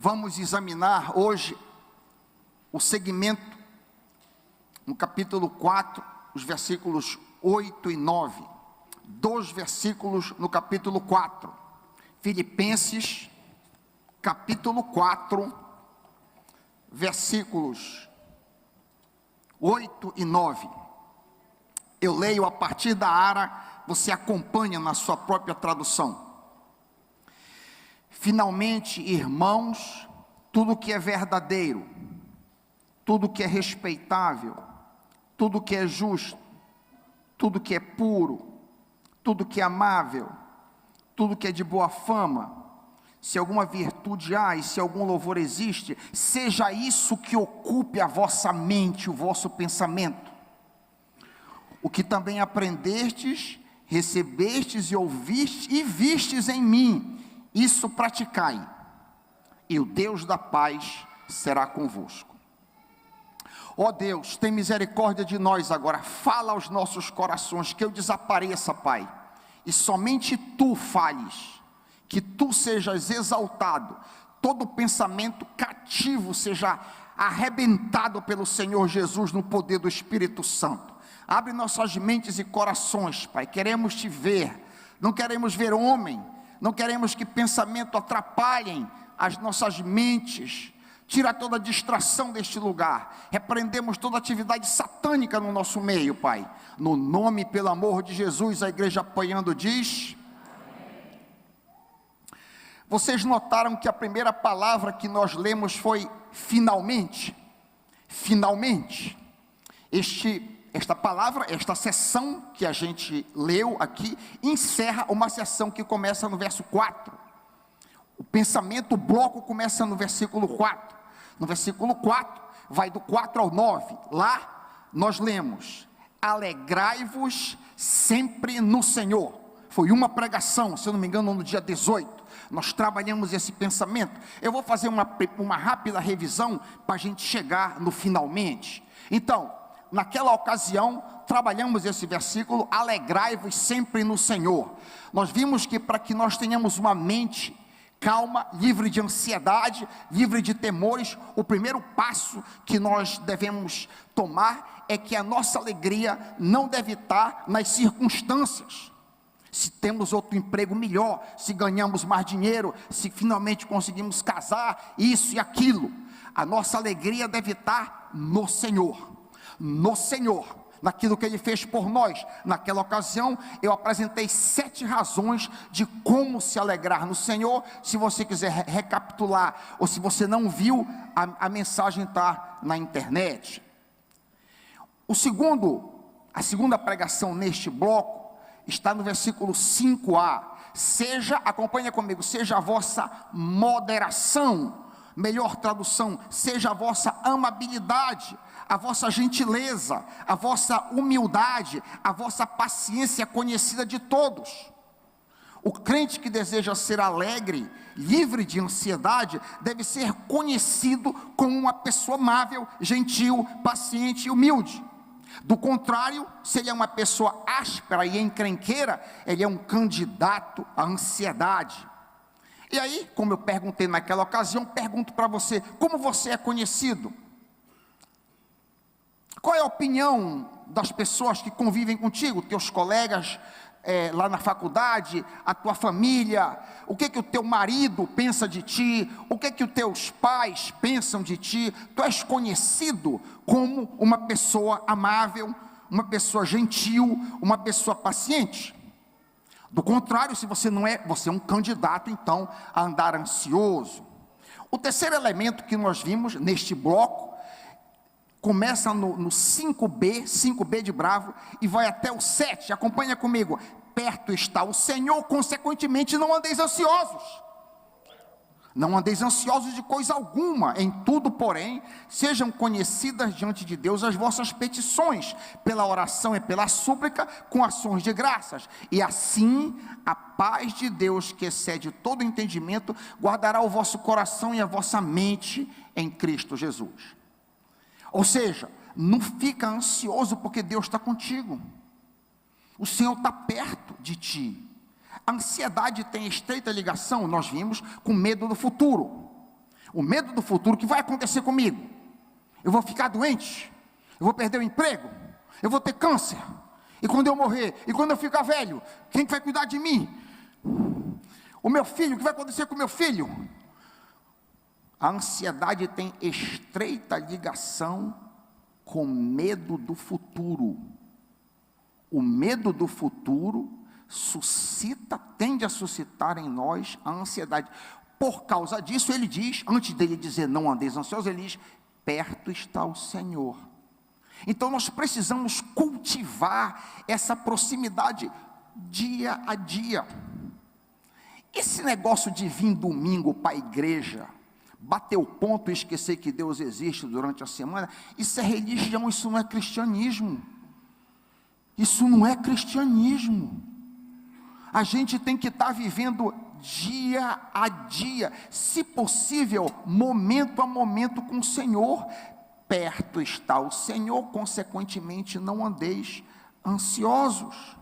vamos examinar hoje o segmento no capítulo 4, os versículos 8 e 9. 2 versículos no capítulo 4. Filipenses, capítulo 4, versículos 8 e 9. Eu leio a partir da ARA, você acompanha na sua própria tradução. Finalmente, irmãos, tudo que é verdadeiro, tudo que é respeitável, tudo que é justo, tudo que é puro, tudo que é amável, tudo que é de boa fama, se alguma virtude há e se algum louvor existe, seja isso que ocupe a vossa mente, o vosso pensamento. O que também aprendestes, recebestes e ouvistes e vistes em mim, isso praticai, e o Deus da paz será convosco. Ó Deus, tem misericórdia de nós agora, fala aos nossos corações, que eu desapareça, Pai, e somente Tu fales, que Tu sejas exaltado, todo pensamento cativo seja arrebentado pelo Senhor Jesus no poder do Espírito Santo. Abre nossas mentes e corações, Pai, queremos Te ver, não queremos ver homem, não queremos que pensamento atrapalhem as nossas mentes. Tira toda a distração deste lugar. Repreendemos toda atividade satânica no nosso meio, Pai. No nome, pelo amor de Jesus, a igreja apoiando diz. Amém. Vocês notaram que a primeira palavra que nós lemos foi finalmente. Finalmente. Esta palavra, esta sessão que a gente leu aqui, encerra uma sessão que começa no verso 4. O pensamento, o bloco começa no versículo 4. No versículo 4, vai do 4 ao 9. Lá nós lemos: alegrai-vos sempre no Senhor. Foi uma pregação, se eu não me engano, no dia 18. Nós trabalhamos esse pensamento. Eu vou fazer uma rápida revisão para a gente chegar no finalmente. Então, naquela ocasião, trabalhamos esse versículo: alegrai-vos sempre no Senhor. Nós vimos que para que nós tenhamos uma mente calma, livre de ansiedade, livre de temores, o primeiro passo que nós devemos tomar é que a nossa alegria não deve estar nas circunstâncias. Se temos outro emprego melhor, se ganhamos mais dinheiro, se finalmente conseguimos casar, isso e aquilo. A nossa alegria deve estar no Senhor. No Senhor, naquilo que Ele fez por nós. Naquela ocasião, eu apresentei 7 razões de como se alegrar no Senhor. Se você quiser recapitular, ou se você não viu, a mensagem está na internet. A segunda pregação neste bloco, está no versículo 5a. Acompanha comigo, seja a vossa moderação, melhor tradução, seja a vossa amabilidade, a vossa gentileza, a vossa humildade, a vossa paciência conhecida de todos. O crente que deseja ser alegre, livre de ansiedade, deve ser conhecido como uma pessoa amável, gentil, paciente e humilde. Do contrário, se ele é uma pessoa áspera e encrenqueira, ele é um candidato à ansiedade. E aí, como eu perguntei naquela ocasião, pergunto para você: como você é conhecido? Qual é a opinião das pessoas que convivem contigo, teus colegas lá na faculdade, a tua família? O que o teu marido pensa de ti? O que os teus pais pensam de ti? Tu és conhecido como uma pessoa amável, uma pessoa gentil, uma pessoa paciente? Do contrário, se você não é, você é um candidato então a andar ansioso. O terceiro elemento que nós vimos neste bloco começa no 5b de bravo, e vai até o 7, acompanha comigo. Perto está o Senhor, consequentemente não andeis ansiosos. Não andeis ansiosos de coisa alguma, em tudo, porém, sejam conhecidas diante de Deus as vossas petições, pela oração e pela súplica, com ações de graças. E assim, a paz de Deus, que excede todo entendimento, guardará o vosso coração e a vossa mente em Cristo Jesus. Ou seja, não fica ansioso porque Deus está contigo. O Senhor está perto de ti. A ansiedade tem estreita ligação, nós vimos, com medo do futuro. O medo do futuro, o que vai acontecer comigo? Eu vou ficar doente? Eu vou perder o emprego? Eu vou ter câncer? E quando eu morrer? E quando eu ficar velho? Quem vai cuidar de mim? O meu filho, o que vai acontecer com o meu filho? A ansiedade tem estreita ligação com medo do futuro. O medo do futuro tende a suscitar em nós a ansiedade. Por causa disso, ele diz, antes dele dizer não andeis ansiosos, ele diz, perto está o Senhor. Então nós precisamos cultivar essa proximidade dia a dia. Esse negócio de vir domingo para a igreja, bater o ponto e esquecer que Deus existe durante a semana, isso é religião, isso não é cristianismo. Isso não é cristianismo. A gente tem que estar vivendo dia a dia, se possível, momento a momento com o Senhor. Perto está o Senhor, consequentemente não andeis ansiosos.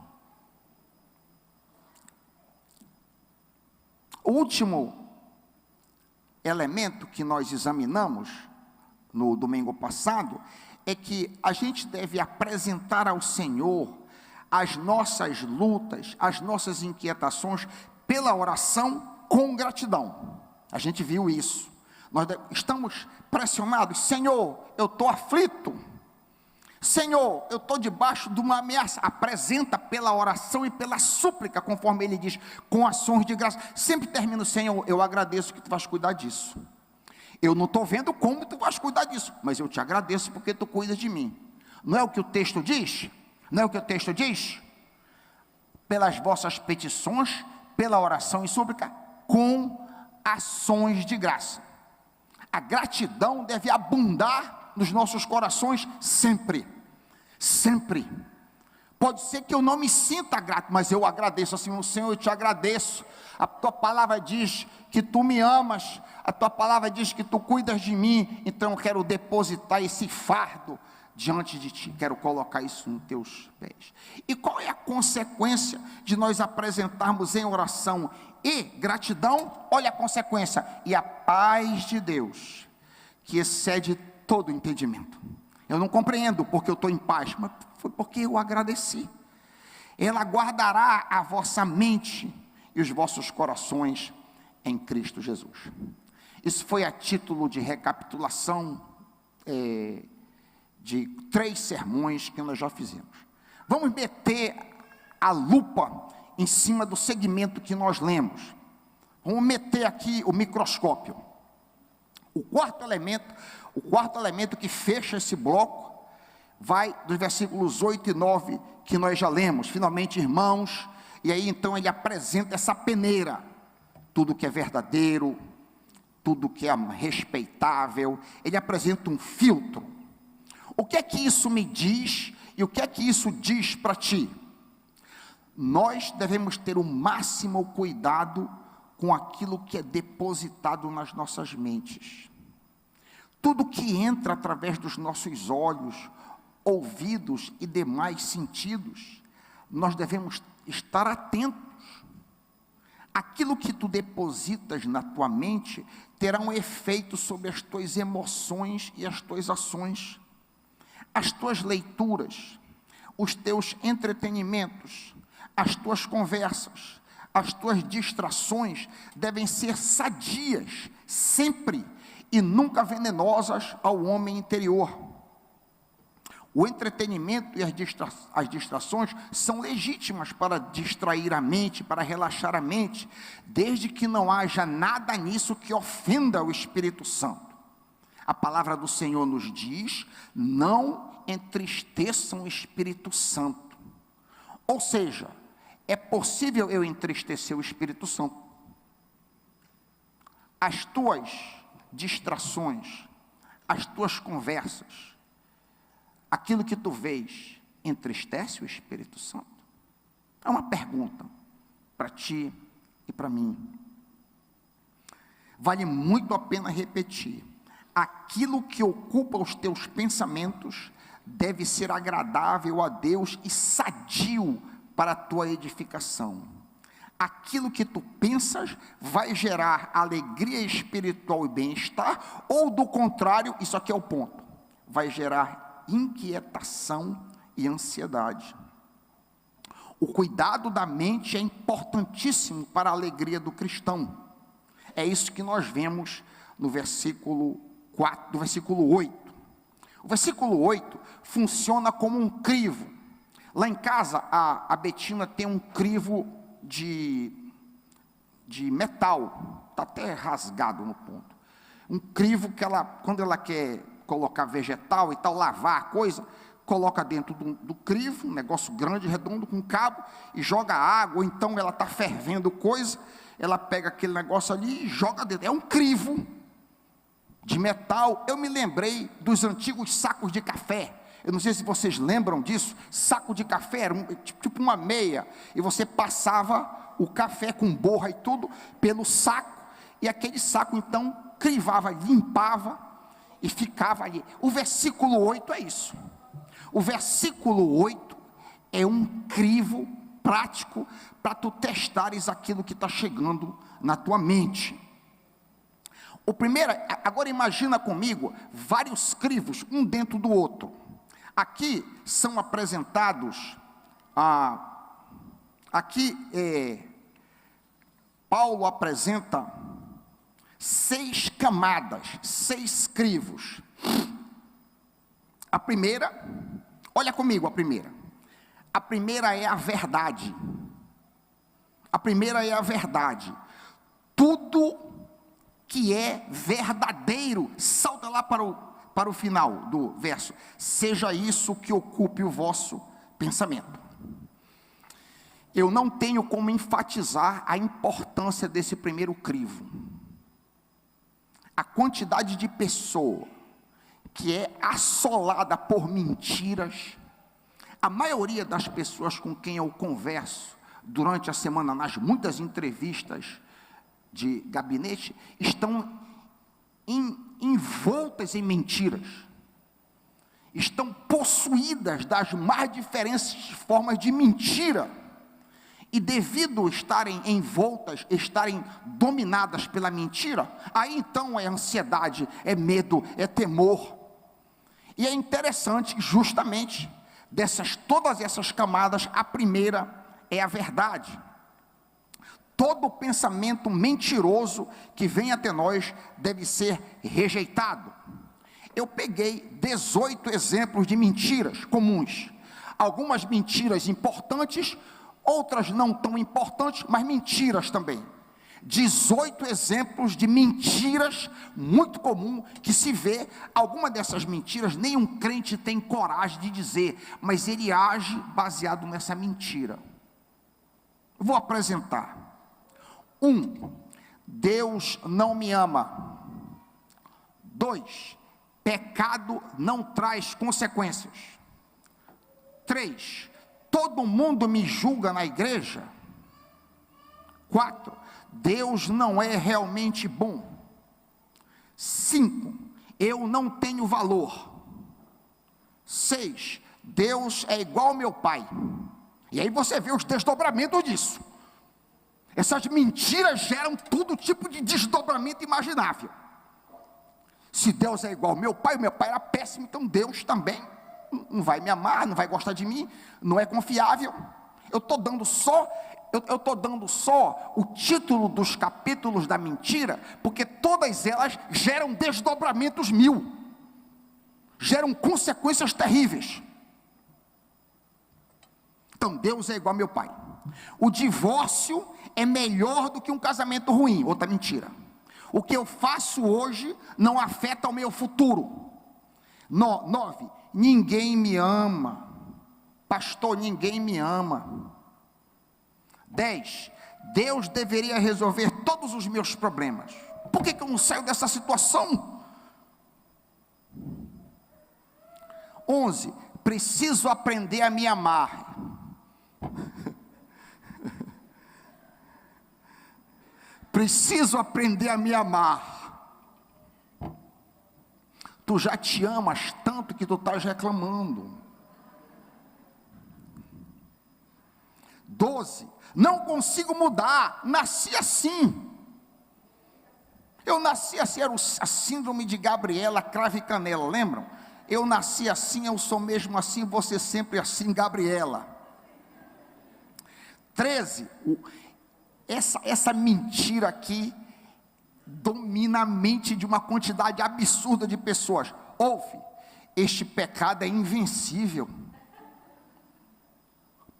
O último elemento que nós examinamos no domingo passado é que a gente deve apresentar ao Senhor as nossas lutas, as nossas inquietações pela oração com gratidão. A gente viu isso. Nós estamos pressionados. Senhor, eu estou aflito. Senhor, eu estou debaixo de uma ameaça. Apresenta pela oração e pela súplica, conforme ele diz, com ações de graça. Sempre termino, Senhor, eu agradeço que tu vais cuidar disso. Eu não estou vendo como tu vais cuidar disso, mas eu te agradeço porque tu cuidas de mim. Não é o que o texto diz? Não é o que o texto diz? Pelas vossas petições, pela oração e súplica, com ações de graça. A gratidão deve abundar nos nossos corações sempre. Sempre. Pode ser que eu não me sinta grato, mas eu agradeço assim, Senhor, eu te agradeço. A tua palavra diz que tu me amas, a tua palavra diz que tu cuidas de mim, então eu quero depositar esse fardo diante de ti, quero colocar isso nos teus pés. E qual é a consequência de nós apresentarmos em oração e gratidão? Olha a consequência, e a paz de Deus, que excede todo entendimento. Eu não compreendo porque eu estou em paz, mas foi porque eu agradeci. Ela guardará a vossa mente e os vossos corações em Cristo Jesus. Isso foi a título de recapitulação de 3 sermões que nós já fizemos. Vamos meter a lupa em cima do segmento que nós lemos. Vamos meter aqui o microscópio. O quarto elemento que fecha esse bloco, vai dos versículos 8 e 9, que nós já lemos. Finalmente, irmãos, e aí então ele apresenta essa peneira. Tudo que é verdadeiro, tudo que é respeitável, ele apresenta um filtro. O que é que isso me diz e o que é que isso diz para ti? Nós devemos ter o máximo cuidado com aquilo que é depositado nas nossas mentes. Tudo que entra através dos nossos olhos, ouvidos e demais sentidos, nós devemos estar atentos. Aquilo que tu depositas na tua mente terá um efeito sobre as tuas emoções e as tuas ações. As tuas leituras, os teus entretenimentos, as tuas conversas, as tuas distrações devem ser sadias, sempre, e nunca venenosas ao homem interior. O entretenimento e as distrações são legítimas para distrair a mente, para relaxar a mente, desde que não haja nada nisso que ofenda o Espírito Santo. A palavra do Senhor nos diz, não entristeçam o Espírito Santo. Ou seja, é possível eu entristecer o Espírito Santo. As tuas distrações, as tuas conversas, aquilo que tu vês, entristece o Espírito Santo? É uma pergunta para ti e para mim. Vale muito a pena repetir. Aquilo que ocupa os teus pensamentos deve ser agradável a Deus e sadio para a tua edificação. aquilo que tu pensas vai gerar alegria espiritual e bem-estar, ou do contrário, isso aqui é o ponto, vai gerar inquietação e ansiedade. O cuidado da mente é importantíssimo para a alegria do cristão. É isso que nós vemos no versículo 4, do versículo 8. O versículo 8 funciona como um crivo. Lá em casa, a Betina tem um crivo de metal, está até rasgado no ponto. Um crivo que ela, quando ela quer colocar vegetal e tal, lavar a coisa, coloca dentro do crivo, um negócio grande, redondo, com cabo, e joga água, ou então ela está fervendo coisa, ela pega aquele negócio ali e joga dentro. É um crivo de metal. Eu me lembrei dos antigos sacos de café. Eu não sei se vocês lembram disso. Saco de café era tipo uma meia, e você passava o café com borra e tudo pelo saco, e aquele saco então crivava, limpava e ficava ali. O versículo 8 é isso. O versículo 8 é um crivo prático para tu testares aquilo que está chegando na tua mente. O primeiro, agora imagina comigo, vários crivos, um dentro do outro. Aqui são apresentados, Paulo apresenta 6 camadas, 6 crivos. A primeira, olha comigo a primeira. A primeira é a verdade. A primeira é a verdade. Tudo que é verdadeiro, salta lá para o final do verso. Seja isso que ocupe o vosso pensamento. Eu não tenho como enfatizar a importância desse primeiro crivo. A quantidade de pessoa que é assolada por mentiras. A maioria das pessoas com quem eu converso durante a semana, nas muitas entrevistas de gabinete, estão envoltas em mentiras, estão possuídas das mais diferentes formas de mentira, e devido estarem envoltas, estarem dominadas pela mentira, aí então é ansiedade, é medo, é temor. E é interessante, justamente, todas essas camadas, a primeira é a verdade. Todo pensamento mentiroso que vem até nós deve ser rejeitado. Eu peguei 18 exemplos de mentiras comuns. Algumas mentiras importantes, outras não tão importantes, mas mentiras também. 18 exemplos de mentiras muito comum que se vê. Alguma dessas mentiras nenhum crente tem coragem de dizer, mas ele age baseado nessa mentira. Vou apresentar. 1. Deus não me ama. 2. Pecado não traz consequências. 3. Todo mundo me julga na igreja. 4. Deus não é realmente bom. 5. Eu não tenho valor. 6. Deus é igual ao meu pai. E aí você vê os desdobramentos disso. Essas mentiras geram todo tipo de desdobramento imaginável. Se Deus é igual ao meu pai era péssimo, então Deus também não vai me amar, não vai gostar de mim, não é confiável. Eu estou dando só o título dos capítulos da mentira, porque todas elas geram desdobramentos 1000, geram consequências terríveis. Então Deus é igual ao meu pai. O divórcio é melhor do que um casamento ruim. Outra mentira. O que eu faço hoje não afeta o meu futuro. 9. Ninguém me ama. Pastor, ninguém me ama. 10. Deus deveria resolver todos os meus problemas. Por que eu não saio dessa situação? 11. Preciso aprender a me amar. Preciso aprender a me amar. Tu já te amas tanto que tu estás reclamando. 12, não consigo mudar, nasci assim. Eu nasci assim, era a síndrome de Gabriela, cravo e canela, lembram? Eu nasci assim, eu sou mesmo assim, você sempre assim, Gabriela. 13, essa mentira aqui domina a mente de uma quantidade absurda de pessoas. Ouve, este pecado é invencível.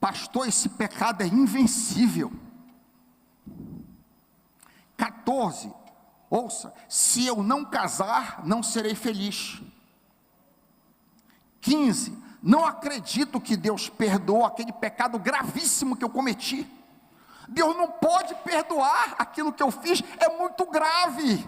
Pastor, esse pecado é invencível. 14, ouça, se eu não casar, não serei feliz. 15, não acredito que Deus perdoou aquele pecado gravíssimo que eu cometi. Deus não pode perdoar aquilo que eu fiz, é muito grave.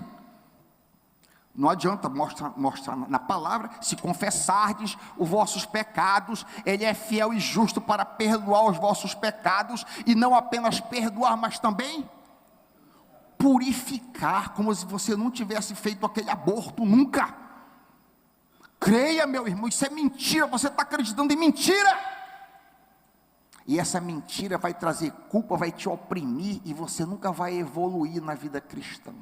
Não adianta mostrar na palavra, se confessardes os vossos pecados, Ele é fiel e justo para perdoar os vossos pecados, e não apenas perdoar, mas também purificar, como se você não tivesse feito aquele aborto nunca. Creia, meu irmão, isso é mentira, você está acreditando em mentira. E essa mentira vai trazer culpa, vai te oprimir, e você nunca vai evoluir na vida cristã.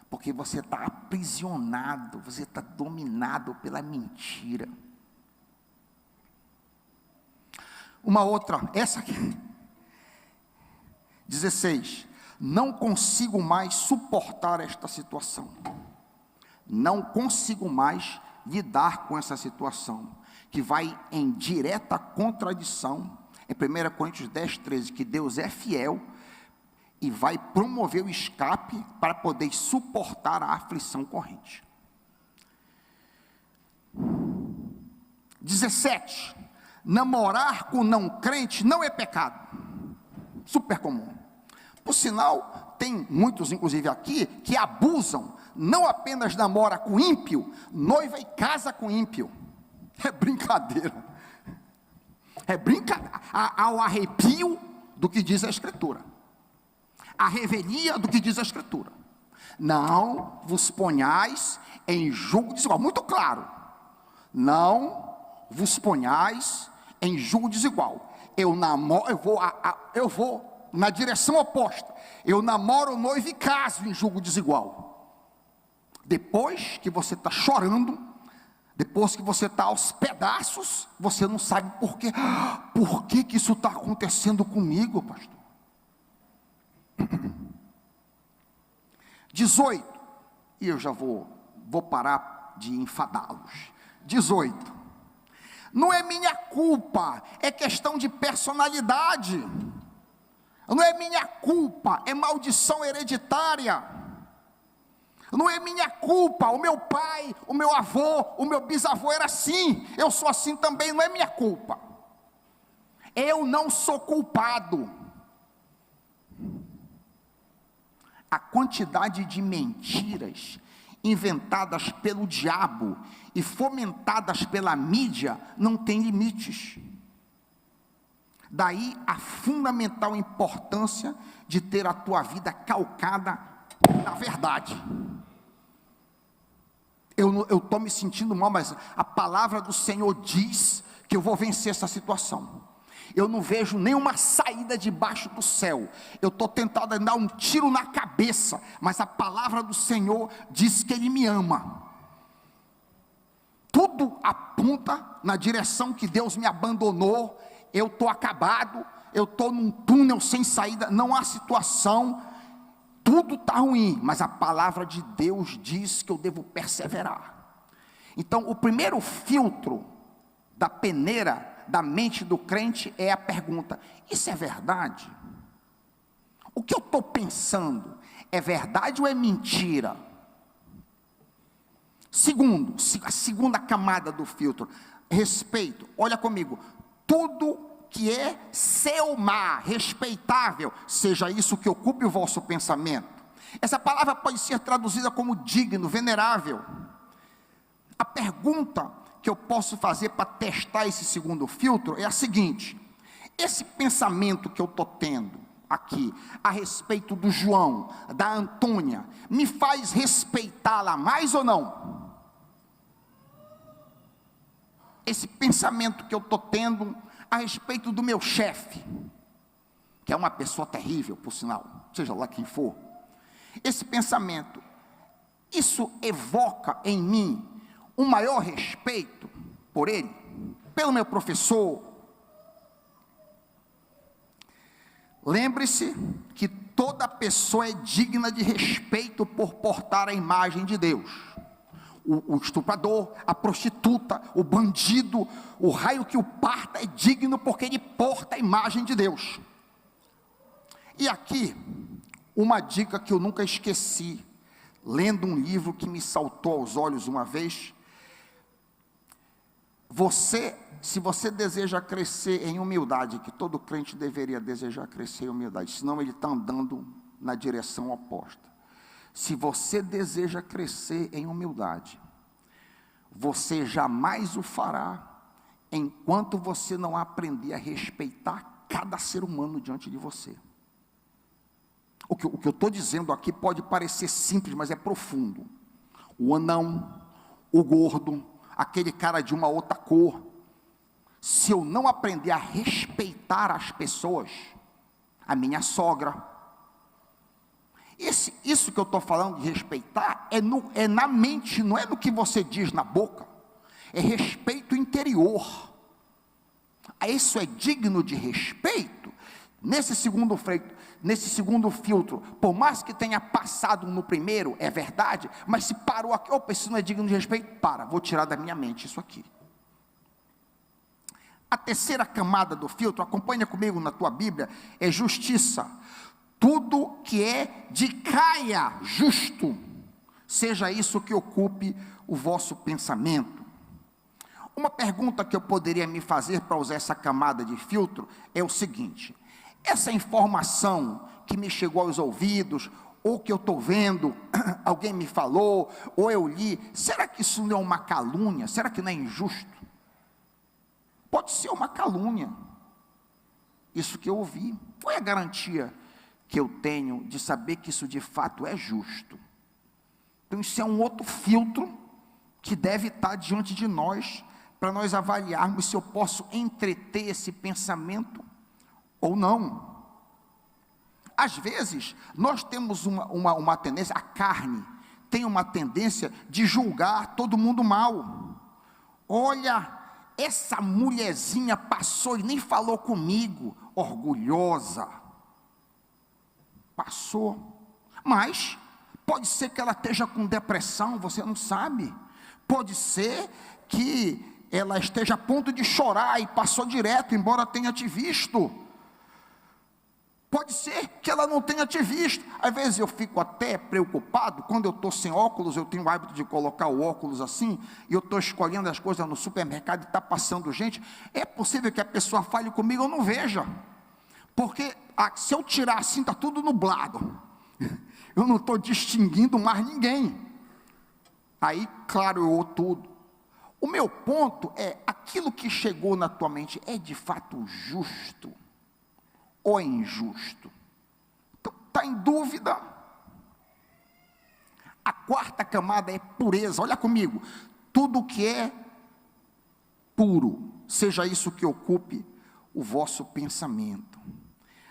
Porque você está aprisionado, você está dominado pela mentira. Uma outra, essa aqui. 16. Não consigo mais suportar esta situação. Não consigo mais lidar com essa situação, que vai em direta contradição, em 1 Coríntios 10, 13, que Deus é fiel, e vai promover o escape para poder suportar a aflição corrente. 17. Namorar com não crente não é pecado. Super comum. Por sinal, tem muitos, inclusive aqui, que abusam, não apenas namora com ímpio, noiva e casa com ímpio. É brincadeira. É brincadeira. Há o arrepio do que diz a Escritura. A revelia do que diz a Escritura. Não vos ponhais em julgo desigual. Muito claro. Não vos ponhais em julgo desigual. Eu vou na direção oposta. Eu namoro, noivo e caso em julgo desigual. Depois que você está chorando, depois que você está aos pedaços, você não sabe por quê. Por que isso está acontecendo comigo, pastor? 18, e eu já vou parar de enfadá-los. 18, não é minha culpa, é questão de personalidade. Não é minha culpa, é maldição hereditária. Não é minha culpa, o meu pai, o meu avô, o meu bisavô era assim, eu sou assim também, não é minha culpa. Eu não sou culpado. A quantidade de mentiras inventadas pelo diabo e fomentadas pela mídia não tem limites. Daí a fundamental importância de ter a tua vida calcada na verdade. Eu estou me sentindo mal, mas a palavra do Senhor diz que eu vou vencer essa situação. Eu não vejo nenhuma saída debaixo do céu. Eu estou tentado dar um tiro na cabeça, mas a palavra do Senhor diz que Ele me ama. Tudo aponta na direção que Deus me abandonou. Eu estou acabado, eu estou num túnel sem saída, não há situação, tudo está ruim, mas a palavra de Deus diz que eu devo perseverar. Então, o primeiro filtro da peneira da mente do crente é a pergunta: isso é verdade? O que eu estou pensando é verdade ou é mentira? Segundo, a segunda camada do filtro, respeito. Olha comigo, tudo que é selma, respeitável, seja isso que ocupe o vosso pensamento. Essa palavra pode ser traduzida como digno, venerável. A pergunta que eu posso fazer para testar esse segundo filtro é a seguinte: esse pensamento que eu estou tendo aqui, a respeito do João, da Antônia, me faz respeitá-la mais ou não? Esse pensamento que eu estou tendo a respeito do meu chefe, que é uma pessoa terrível, por sinal, seja lá quem for, esse pensamento, isso evoca em mim um maior respeito por ele, pelo meu professor. Lembre-se que toda pessoa é digna de respeito por portar a imagem de Deus. O estuprador, a prostituta, o bandido, o raio que o parta é digno porque ele porta a imagem de Deus. E aqui, uma dica que eu nunca esqueci, lendo um livro que me saltou aos olhos uma vez. Se você deseja crescer em humildade, que todo crente deveria desejar crescer em humildade, senão ele está andando na direção oposta. Se você deseja crescer em humildade, você jamais o fará, enquanto você não aprender a respeitar cada ser humano diante de você. O que eu estou dizendo aqui pode parecer simples, mas é profundo. O anão, o gordo, aquele cara de uma outra cor, se eu não aprender a respeitar as pessoas, a minha sogra, isso que eu estou falando de respeitar, é na mente, não é no que você diz na boca, é respeito interior. Isso é digno de respeito. Nesse segundo filtro, por mais que tenha passado no primeiro, é verdade, mas se parou aqui, opa, isso não é digno de respeito, vou tirar da minha mente isso aqui. A terceira camada do filtro, acompanha comigo na tua Bíblia, é justiça. Tudo que é de caia justo, seja isso que ocupe o vosso pensamento. Uma pergunta que eu poderia me fazer para usar essa camada de filtro é o seguinte: essa informação que me chegou aos ouvidos, ou que eu estou vendo, alguém me falou, ou eu li, será que isso não é uma calúnia? Será que não é injusto? Pode ser uma calúnia, isso que eu ouvi. Qual é a garantia que eu tenho de saber que isso de fato é justo? Então isso é um outro filtro que deve estar diante de nós, para nós avaliarmos se eu posso entreter esse pensamento ou não. Às vezes, nós temos uma tendência, a carne tem uma tendência de julgar todo mundo mal. Olha, essa mulherzinha passou e nem falou comigo, orgulhosa. Passou, mas pode ser que ela esteja com depressão, você não sabe. Pode ser que ela esteja a ponto de chorar e passou direto, embora tenha te visto. Pode ser que ela não tenha te visto. Às vezes eu fico até preocupado, quando eu estou sem óculos, eu tenho o hábito de colocar o óculos assim, e eu estou escolhendo as coisas no supermercado e está passando gente. É possível que a pessoa fale comigo, eu não veja. Porque se eu tirar assim, está tudo nublado. Eu não estou distinguindo mais ninguém. Aí clareou tudo. O meu ponto é, aquilo que chegou na tua mente é de fato justo ou é injusto? Então, está em dúvida? A quarta camada é pureza. Olha comigo, tudo que é puro, seja isso que ocupe o vosso pensamento.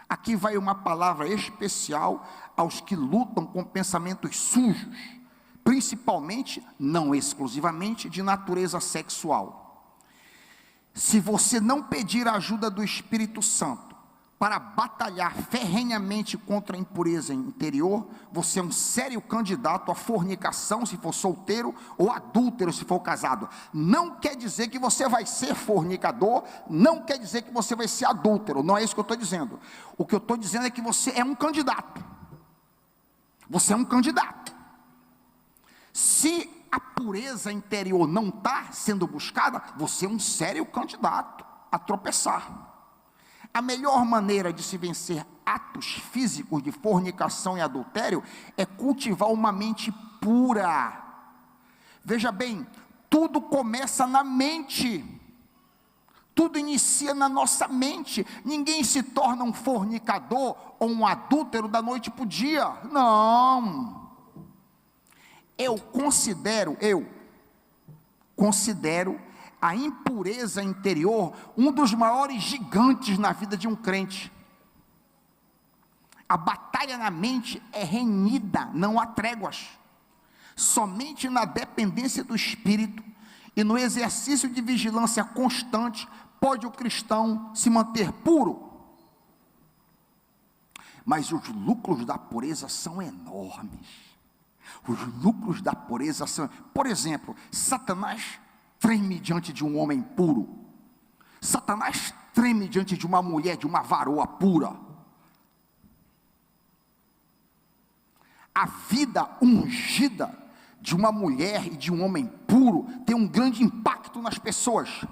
Aqui vai uma palavra especial aos que lutam com pensamentos sujos, principalmente, não exclusivamente, de natureza sexual. Se você não pedir a ajuda do Espírito Santo para batalhar ferrenhamente contra a impureza interior, você é um sério candidato à fornicação, se for solteiro, ou adúltero, se for casado. Não quer dizer que você vai ser fornicador, não quer dizer que você vai ser adúltero, não é isso que eu estou dizendo. O que eu estou dizendo é que você é um candidato. Você é um candidato. Se a pureza interior não está sendo buscada, você é um sério candidato a tropeçar. A melhor maneira de se vencer atos físicos de fornicação e adultério é cultivar uma mente pura. Veja bem, tudo começa na mente. Tudo inicia na nossa mente. Ninguém se torna um fornicador ou um adúltero da noite para o dia. Não. Eu considero a impureza interior um dos maiores gigantes na vida de um crente. A batalha na mente é renhida, não há tréguas. Somente na dependência do Espírito e no exercício de vigilância constante pode o cristão se manter puro. Mas os lucros da pureza são enormes. Os lucros da pureza são... Por exemplo, Satanás treme diante de um homem puro. Satanás treme diante de uma mulher, de uma varoa pura. A vida ungida de uma mulher e de um homem puro tem um grande impacto nas pessoas.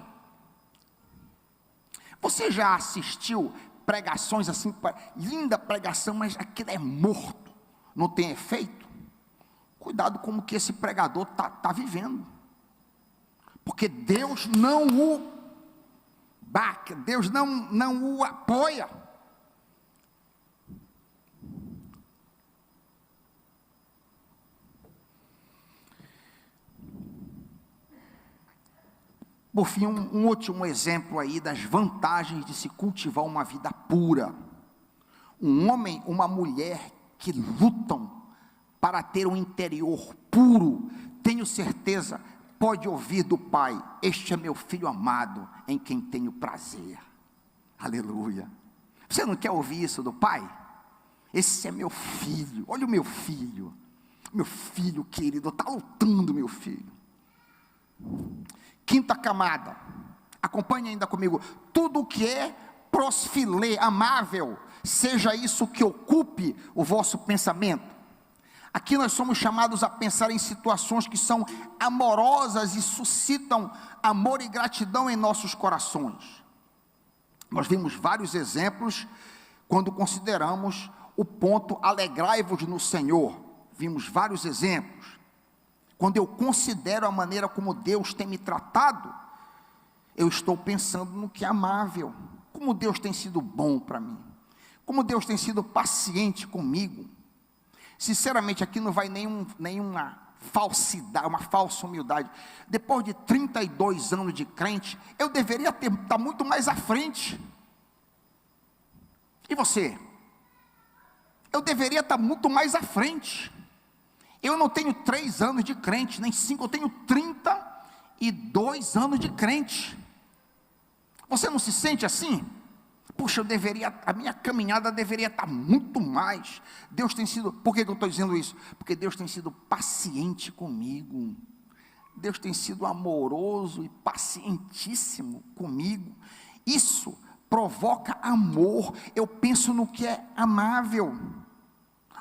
Você já assistiu pregações assim, linda pregação, mas aquilo é morto, não tem efeito? Cuidado com o que esse pregador está vivendo, porque Deus não o baca, Deus não o apoia. Por fim, um último exemplo aí das vantagens de se cultivar uma vida pura. Um homem, uma mulher que lutam para ter um interior puro, tenho certeza, pode ouvir do Pai: este é meu filho amado, em quem tenho prazer. Aleluia. Você não quer ouvir isso do Pai? Esse é meu filho, olha o meu filho querido, está lutando, meu filho. Quinta camada, acompanhe ainda comigo. Tudo que é prosfilê, amável, seja isso que ocupe o vosso pensamento. Aqui nós somos chamados a pensar em situações que são amorosas e suscitam amor e gratidão em nossos corações. Nós vimos vários exemplos quando consideramos o ponto alegrai-vos no Senhor. Vimos vários exemplos. Quando eu considero a maneira como Deus tem me tratado, eu estou pensando no que é amável, como Deus tem sido bom para mim, como Deus tem sido paciente comigo. Sinceramente, aqui não vai nenhuma falsidade, uma falsa humildade. Depois de 32 anos de crente, eu deveria estar muito mais à frente. E você? Eu deveria estar muito mais à frente. Eu não tenho 3 anos de crente, nem 5, eu tenho 32 anos de crente. Você não se sente assim? Puxa, a minha caminhada deveria estar muito mais. Deus tem sido, por que eu estou dizendo isso? Porque Deus tem sido paciente comigo. Deus tem sido amoroso e pacientíssimo comigo. Isso provoca amor. Eu penso no que é amável.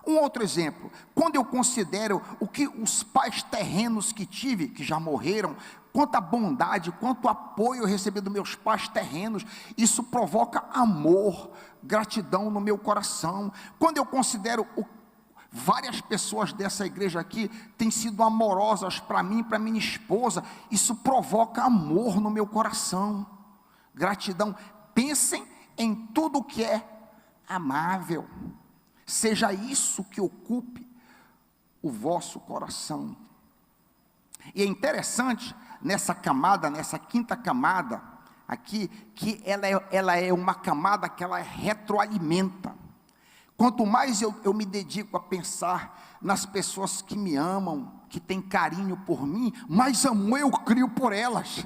Um outro exemplo, quando eu considero o que os pais terrenos que tive, que já morreram, quanta bondade, quanto apoio eu recebi dos meus pais terrenos, isso provoca amor, gratidão no meu coração. Quando eu considero várias pessoas dessa igreja aqui têm sido amorosas para mim, para minha esposa, isso provoca amor no meu coração, gratidão. Pensem em tudo que é amável. Seja isso que ocupe o vosso coração. E é interessante, nessa camada, nessa quinta camada, aqui, que ela é uma camada que ela retroalimenta. Quanto mais eu me dedico a pensar nas pessoas que me amam, que têm carinho por mim, mais amor eu crio por elas.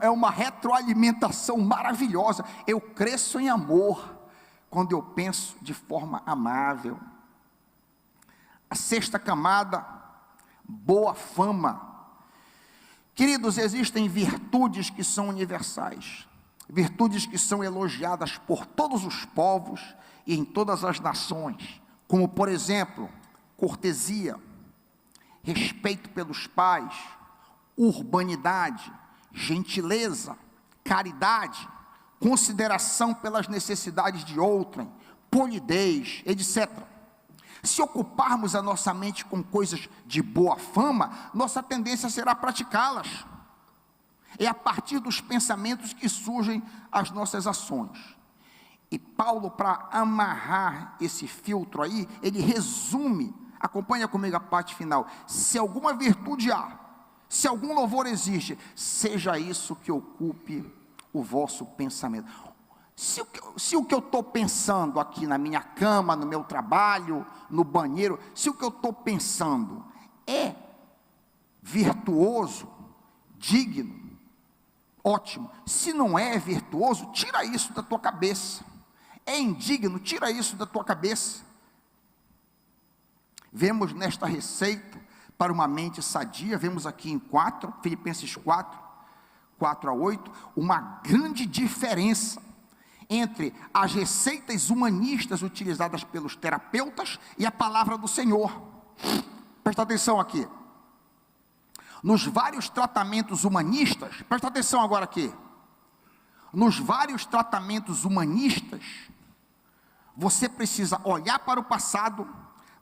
É uma retroalimentação maravilhosa. Eu cresço em amor quando eu penso de forma amável. A sexta camada, boa fama. Queridos, existem virtudes que são universais, virtudes que são elogiadas por todos os povos e em todas as nações, como por exemplo, cortesia, respeito pelos pais, urbanidade, gentileza, caridade, consideração pelas necessidades de outrem, polidez, etc. Se ocuparmos a nossa mente com coisas de boa fama, nossa tendência será praticá-las. É a partir dos pensamentos que surgem as nossas ações. E Paulo, para amarrar esse filtro aí, ele resume, acompanha comigo a parte final: se alguma virtude há, se algum louvor existe, seja isso que ocupe o vosso pensamento. Se o que eu estou pensando aqui na minha cama, no meu trabalho, no banheiro, se o que eu estou pensando é virtuoso, digno, ótimo. Se não é virtuoso, tira isso da tua cabeça. É indigno, tira isso da tua cabeça. Vemos nesta receita para uma mente sadia, vemos aqui em Filipenses 4:4-8, uma grande diferença entre as receitas humanistas utilizadas pelos terapeutas e a palavra do Senhor. Presta atenção aqui. Nos vários tratamentos humanistas, presta atenção agora aqui. Nos vários tratamentos humanistas, você precisa olhar para o passado,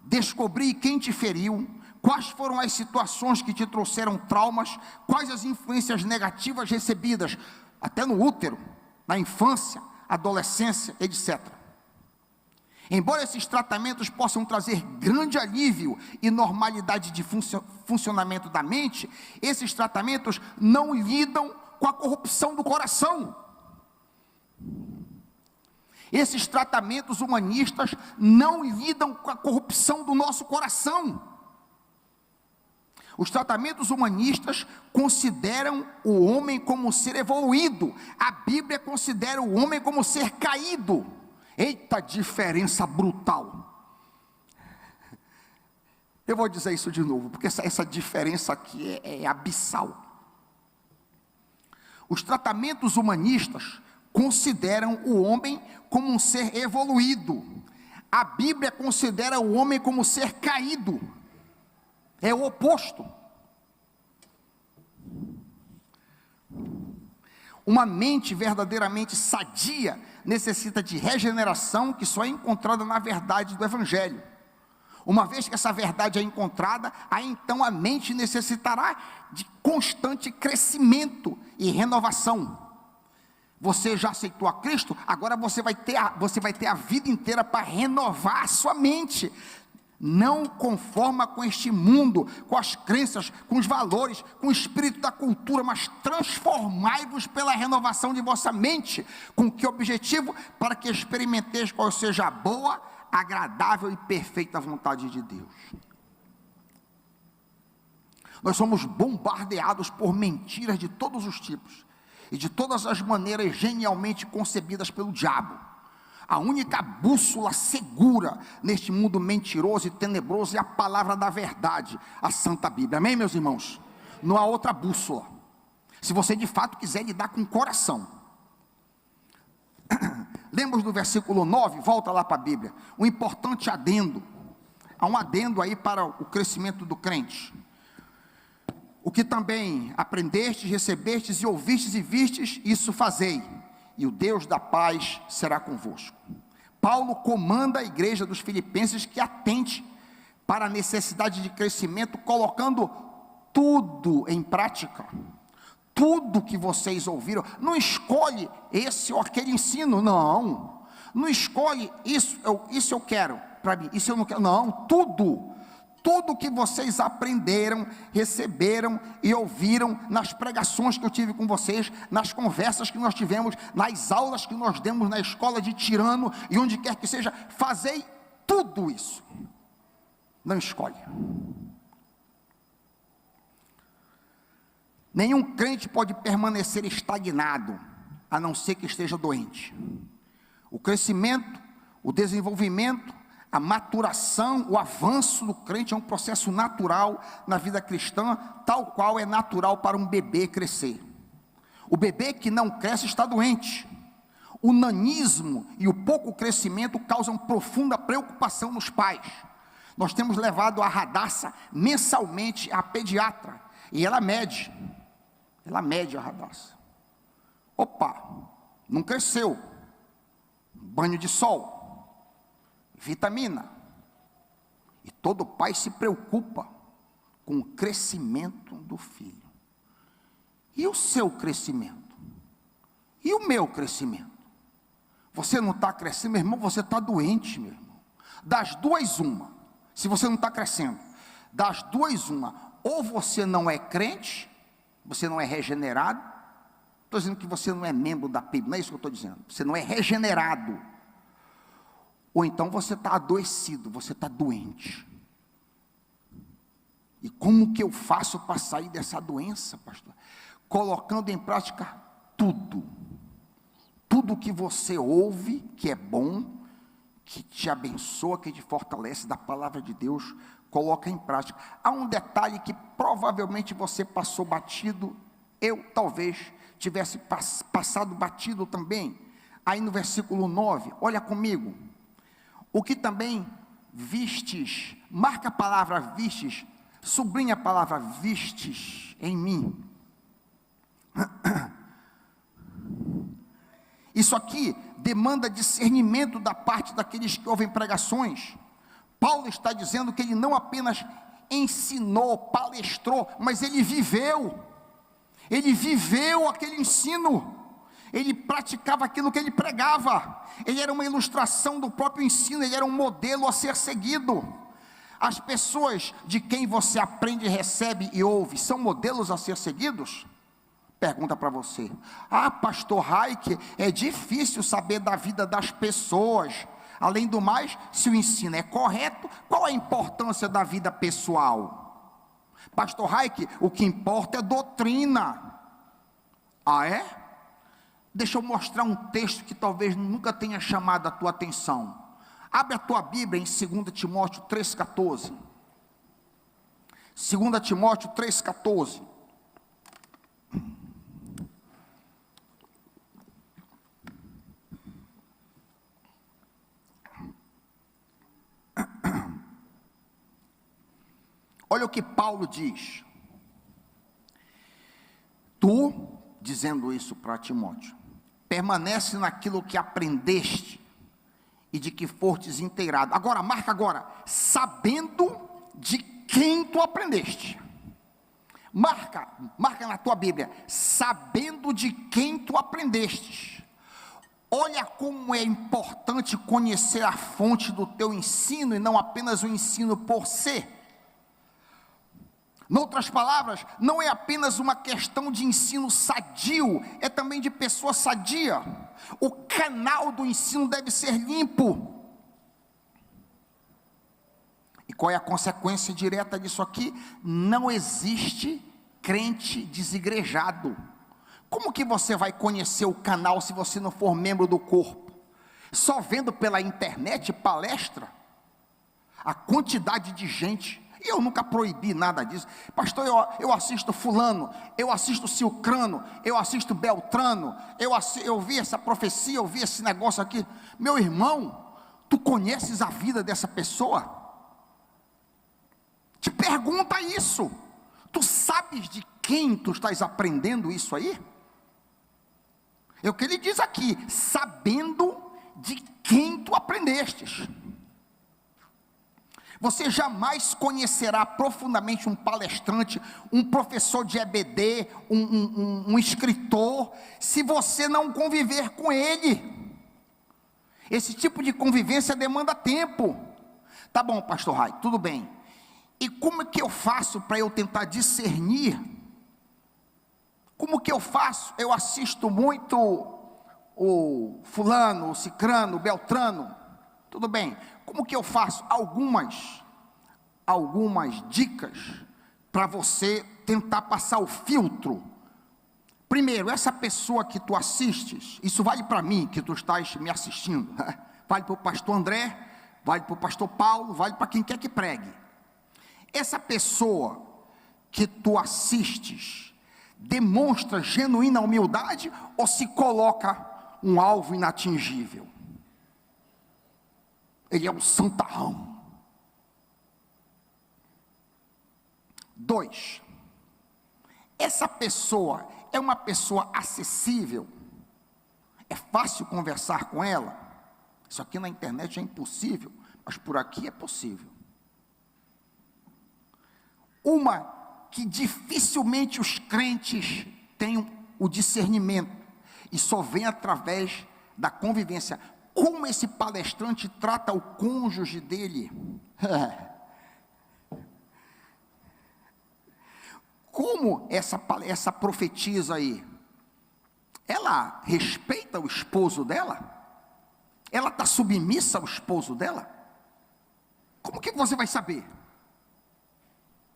descobrir quem te feriu, quais foram as situações que te trouxeram traumas, quais as influências negativas recebidas, até no útero, na infância, adolescência, etc. Embora esses tratamentos possam trazer grande alívio e normalidade de funcionamento da mente, esses tratamentos não lidam com a corrupção do coração. Esses tratamentos humanistas não lidam com a corrupção do nosso coração. Os tratamentos humanistas consideram o homem como um ser evoluído. A Bíblia considera o homem como um ser caído. Eita diferença brutal. Eu vou dizer isso de novo, porque essa diferença aqui é abissal. Os tratamentos humanistas consideram o homem como um ser evoluído. A Bíblia considera o homem como um ser caído. É o oposto. Uma mente verdadeiramente sadia necessita de regeneração, que só é encontrada na verdade do Evangelho. Uma vez que essa verdade é encontrada, aí então a mente necessitará de constante crescimento e renovação. Você já aceitou a Cristo, agora você vai ter a vida inteira para renovar a sua mente. Não conforma com este mundo, com as crenças, com os valores, com o espírito da cultura, mas transformai-vos pela renovação de vossa mente. Com que objetivo? Para que experimenteis qual seja a boa, agradável e perfeita vontade de Deus. Nós somos bombardeados por mentiras de todos os tipos e de todas as maneiras genialmente concebidas pelo diabo. A única bússola segura neste mundo mentiroso e tenebroso é a palavra da verdade, a Santa Bíblia. Amém, meus irmãos? Não há outra bússola. Se você de fato quiser lidar com o coração. Lemos do versículo 9, volta lá para a Bíblia, um importante adendo. Há um adendo aí para o crescimento do crente. O que também aprendestes, recebestes e ouvistes e vistes, isso fazei, e o Deus da paz será convosco. Paulo comanda a igreja dos Filipenses que atente para a necessidade de crescimento, colocando tudo em prática. Tudo que vocês ouviram, não escolhe esse ou aquele ensino, não escolhe isso eu quero para mim, isso eu não quero, não, tudo que vocês aprenderam, receberam e ouviram nas pregações que eu tive com vocês, nas conversas que nós tivemos, nas aulas que nós demos na escola de Tirano e onde quer que seja, fazei tudo isso. Não escolhe. Nenhum crente pode permanecer estagnado, a não ser que esteja doente. O crescimento, o desenvolvimento, a maturação, o avanço do crente é um processo natural na vida cristã, tal qual é natural para um bebê crescer. O bebê que não cresce está doente. O nanismo e o pouco crescimento causam profunda preocupação nos pais. Nós temos levado a Radassa mensalmente à pediatra, e ela mede a Radassa. Opa, não cresceu. Banho de sol, vitamina. E todo pai se preocupa com o crescimento do filho. E o seu crescimento? E o meu crescimento? Você não está crescendo, meu irmão, você está doente, meu irmão. Das duas, uma. Se você não está crescendo, das duas, uma. Ou você não é crente, você não é regenerado, Estou dizendo que você não é membro da PIB, não é isso que eu estou dizendo. Você não é regenerado. Ou então você está adoecido, você está doente. E como que eu faço para sair dessa doença, pastor? Colocando em prática tudo. Tudo que você ouve, que é bom, que te abençoa, que te fortalece da palavra de Deus, coloca em prática. Há um detalhe que provavelmente você passou batido, eu talvez tivesse passado batido também. Aí no versículo 9, olha comigo. O que também vistes, marca a palavra vistes, sublinha a palavra vistes em mim. Isso aqui demanda discernimento da parte daqueles que ouvem pregações. Paulo está dizendo que ele não apenas ensinou, palestrou, mas ele viveu aquele ensino, ele praticava aquilo que ele pregava, ele era uma ilustração do próprio ensino, ele era um modelo a ser seguido. As pessoas de quem você aprende, recebe e ouve, são modelos a ser seguidos? Pergunta para você. Pastor Raik, é difícil saber da vida das pessoas. Além do mais, se o ensino é correto, qual a importância da vida pessoal? Pastor Raik, o que importa é doutrina. É? Deixa eu mostrar um texto que talvez nunca tenha chamado a tua atenção. Abre a tua Bíblia em 2 Timóteo 3,14. 2 Timóteo 3,14. Olha o que Paulo diz. Tu, dizendo isso para Timóteo, permanece naquilo que aprendeste e de que fortes inteirado. Agora, marca agora, sabendo de quem tu aprendeste. Marca na tua Bíblia, sabendo de quem tu aprendestes. Olha como é importante conhecer a fonte do teu ensino e não apenas o ensino por si. Em outras palavras, não é apenas uma questão de ensino sadio, é também de pessoa sadia. O canal do ensino deve ser limpo. E qual é a consequência direta disso aqui? Não existe crente desigrejado. Como que você vai conhecer o canal se você não for membro do corpo? Só vendo pela internet palestra? A quantidade de gente... E eu nunca proibi nada disso. Pastor, eu assisto fulano, eu assisto Cicrano, eu assisto Beltrano, eu vi essa profecia, eu vi esse negócio aqui. Meu irmão, tu conheces a vida dessa pessoa? Te pergunta isso. Tu sabes de quem tu estás aprendendo isso aí? É o que ele diz aqui, sabendo de quem tu aprendestes. Você jamais conhecerá profundamente um palestrante, um professor de EBD, um escritor, se você não conviver com ele. Esse tipo de convivência demanda tempo. Tá bom, pastor Rai, tudo bem. E como é que eu faço para eu tentar discernir? Como que eu faço? Eu assisto muito o fulano, o cicrano, o beltrano. Tudo bem. Como que eu faço? Algumas dicas para você tentar passar o filtro. Primeiro, essa pessoa que tu assistes, isso vale para mim, que tu estás me assistindo, vale para o pastor André, vale para o pastor Paulo, vale para quem quer que pregue. Essa pessoa que tu assistes, demonstra genuína humildade ou se coloca um alvo inatingível? Ele é um santarrão. 2, essa pessoa é uma pessoa acessível? É fácil conversar com ela? Isso aqui na internet é impossível, mas por aqui é possível. Uma que dificilmente os crentes tenham o discernimento, e só vem através da convivência. Como esse palestrante trata o cônjuge dele? Como essa profetisa aí? ela respeita o esposo dela? Ela está submissa ao esposo dela? Como que você vai saber?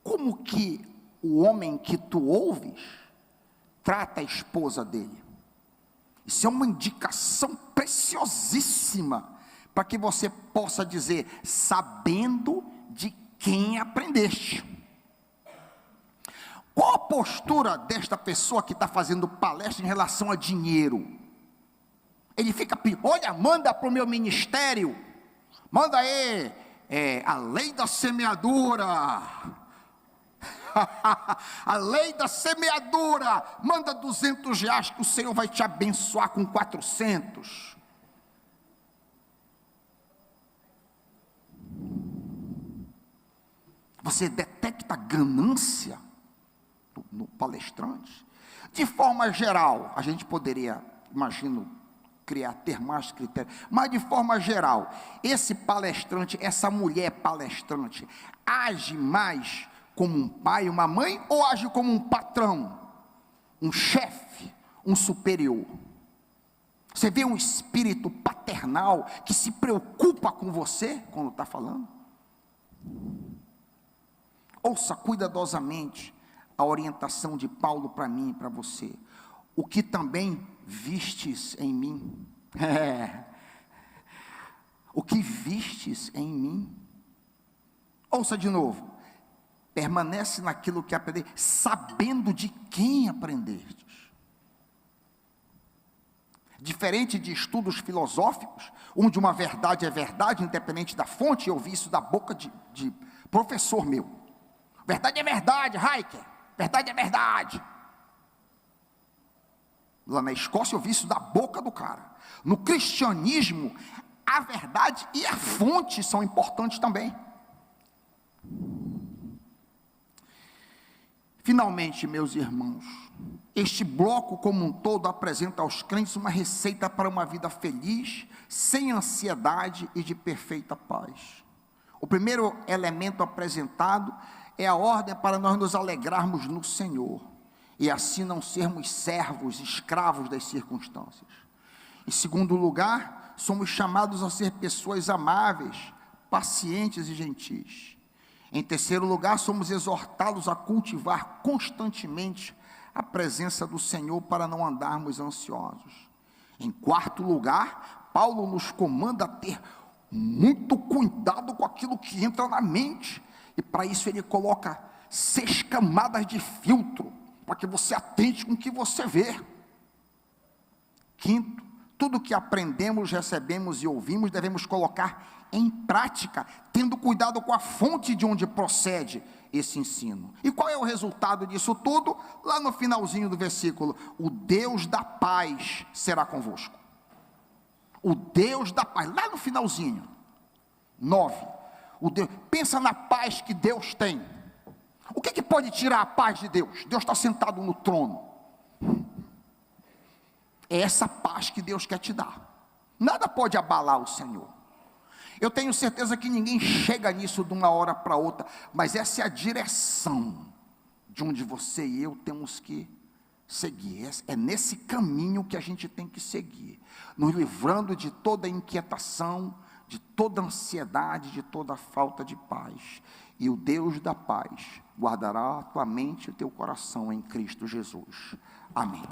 Como que o homem que tu ouves trata a esposa dele? Isso é uma indicação preciosíssima para que você possa dizer, sabendo de quem aprendeste. Qual a postura desta pessoa que está fazendo palestra em relação a dinheiro? Ele fica, olha, manda para o meu ministério, manda aí, a lei da semeadura, a lei da semeadura, manda R$200 que o Senhor vai te abençoar com 400. Você detecta ganância no palestrante? De forma geral, a gente poderia, imagino, ter mais critérios, mas de forma geral, esse palestrante, essa mulher palestrante, age mais como um pai, uma mãe, ou age como um patrão, um chefe, um superior? Você vê um espírito paternal que se preocupa com você quando está falando? Ouça cuidadosamente a orientação de Paulo para mim e para você. O que também vistes em mim. O que vistes em mim. Ouça de novo. Permanece naquilo que aprendeste, sabendo de quem aprendestes. Diferente de estudos filosóficos, onde uma verdade é verdade, independente da fonte. Eu ouvi isso da boca de professor meu. Verdade é verdade, Heiker. Verdade é verdade. Lá na Escócia eu vi isso da boca do cara. No cristianismo, a verdade e a fonte são importantes também. Finalmente, meus irmãos, este bloco como um todo apresenta aos crentes uma receita para uma vida feliz, sem ansiedade e de perfeita paz. O primeiro elemento apresentado é a ordem para nós nos alegrarmos no Senhor, e assim não sermos servos, escravos das circunstâncias. Em segundo lugar, somos chamados a ser pessoas amáveis, pacientes e gentis. Em terceiro lugar, somos exortados a cultivar constantemente a presença do Senhor para não andarmos ansiosos. Em quarto lugar, Paulo nos comanda a ter muito cuidado com aquilo que entra na mente, e para isso ele coloca 6 camadas de filtro, para que você atente com o que você vê. Quinto, tudo que aprendemos, recebemos e ouvimos, devemos colocar em prática, tendo cuidado com a fonte de onde procede esse ensino. E qual é o resultado disso tudo? Lá no finalzinho do versículo, o Deus da paz será convosco. O Deus da paz, lá no finalzinho, 9, pensa na paz que Deus tem. O que pode tirar a paz de Deus? Deus está sentado no trono. É essa paz que Deus quer te dar. Nada pode abalar o Senhor. Eu tenho certeza que ninguém chega nisso de uma hora para outra, mas essa é a direção de onde você e eu temos que seguir. É nesse caminho que a gente tem que seguir, nos livrando de toda inquietação, de toda ansiedade, de toda falta de paz. E o Deus da paz guardará a tua mente e o teu coração em Cristo Jesus. Amém.